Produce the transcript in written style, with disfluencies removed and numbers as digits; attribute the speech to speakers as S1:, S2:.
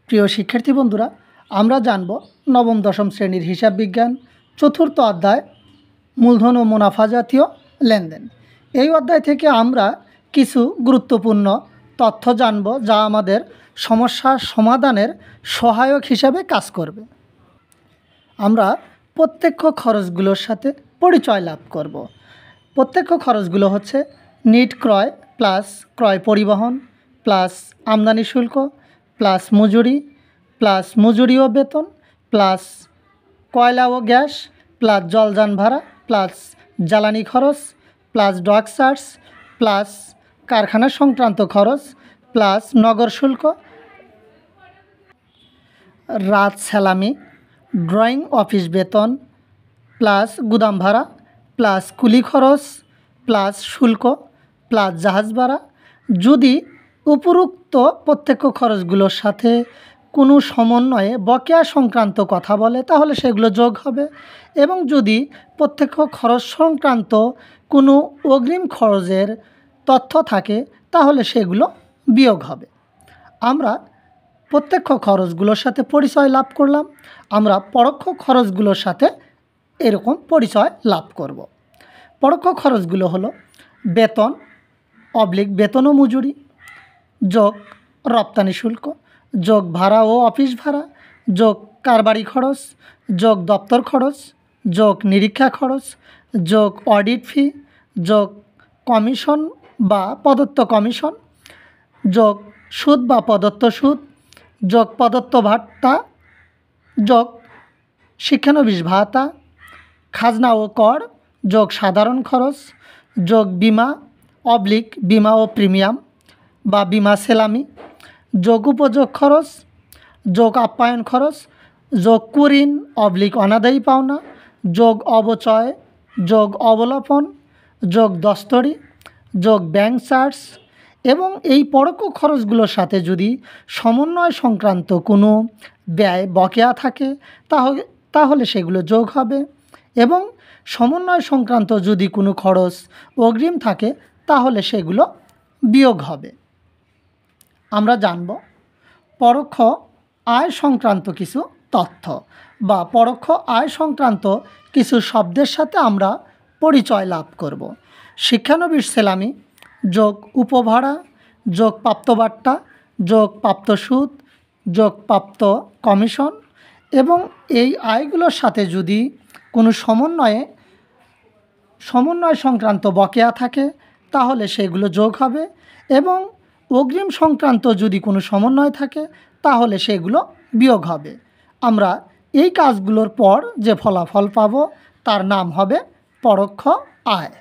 S1: প্রিয় শিক্ষার্থী বন্ধুরা, আমরা জানব নবম দশম শ্রেণীর হিসাব বিজ্ঞান চতুর্থ অধ্যায় মূলধন ও মুনাফা জাতীয় লেনদেন। এই অধ্যায় থেকে আমরা কিছু গুরুত্বপূর্ণ তথ্য জানব যা আমাদের সমস্যার সমাধানের সহায়ক হিসাবে কাজ করবে। আমরা প্রত্যক্ষ খরচগুলোর সাথে পরিচয় লাভ করব। প্রত্যক্ষ খরচগুলো হচ্ছে নিট ক্রয় প্লাস ক্রয় পরিবহন প্লাস আমদানি শুল্ক প্লাস মজুরি ও বেতন প্লাস কয়লা ও গ্যাস প্লাস জলযান ভাড়া প্লাস জ্বালানি খরচ প্লাস ডক চার্জ প্লাস কারখানা সংক্রান্ত খরচ প্লাস নগর শুল্ক, রাত সালামি, ড্রয়িং অফিস বেতন প্লাস গুদাম ভাড়া প্লাস কুলি খরচ প্লাস শুল্ক প্লাস জাহাজ ভাড়া। যদি উপরোক্ত প্রত্যক্ষ খরচগুলোর সাথে কোনো সমন্বয়ে বকেয়া সংক্রান্ত কথা বলে তাহলে সেগুলো যোগ হবে, এবং যদি প্রত্যক্ষ খরচ সংক্রান্ত কোনো অগ্রিম খরচের তথ্য থাকে তাহলে সেগুলো বিয়োগ হবে। আমরা প্রত্যক্ষ খরচগুলোর সাথে পরিচয় লাভ করলাম, আমরা পরোক্ষ খরচগুলোর সাথে এরকম পরিচয় লাভ করব। পরোক্ষ খরচগুলো হলো বেতন বেতন ও মজুরি যোগ রপ্তানি শুল্ক যোগ ভাড়া ও অফিস ভাড়া যোগ কারবারি খরচ যোগ দপ্তর খরচ যোগ নিরীক্ষা খরচ যোগ অডিট ফি যোগ কমিশন বা প্রদত্ত কমিশন যোগ সুদ বা প্রদত্ত সুদ যোগ প্রদত্ত ভাতা যোগ শিক্ষানবিশ ভাতা, খাজনা ও কর যোগ সাধারণ খরচ যোগ বিমা ও প্রিমিয়াম বা বিমা সেলামি যোগ উপযোগ খরচ যোগ আপ্যায়ন খরচ যোগ কুরিন অনাদায়ী পাওনা যোগ অবচয় যোগ অবলোপন যোগ দস্তরি যোগ ব্যাংক চার্জ। এবং এই পরোক্ষ খরচগুলোর সাথে যদি সমন্বয় সংক্রান্ত কোনো ব্যয় বকেয়া থাকে তাহলে সেগুলো যোগ হবে, এবং সমন্বয় সংক্রান্ত যদি কোনো খরচ অগ্রিম থাকে তাহলে সেগুলো বিয়োগ হবে। আমরা জানব পরোক্ষ আয় সংক্রান্ত কিছু তথ্য বা পরোক্ষ আয় সংক্রান্ত কিছু শব্দের সাথে আমরা পরিচয় লাভ করব। শিক্ষানবিশ সেলামি যোগ উপভাড়া যোগ প্রাপ্ত বাট্টা যোগ প্রাপ্ত সুদ যোগ প্রাপ্ত কমিশন, এবং এই আয়গুলোর সাথে যদি কোনো সমন্বয় সংক্রান্ত বকেয়া থাকে তাহলে সেগুলো যোগ হবে, এবং অগ্রিম সংক্রান্ত যদি কোনো সমন্বয় থাকে তাহলে সেগুলো বিয়োগ হবে। আমরা এই কাজগুলোর পর যে ফলাফল পাব তার নাম হবে পরোক্ষ আয়।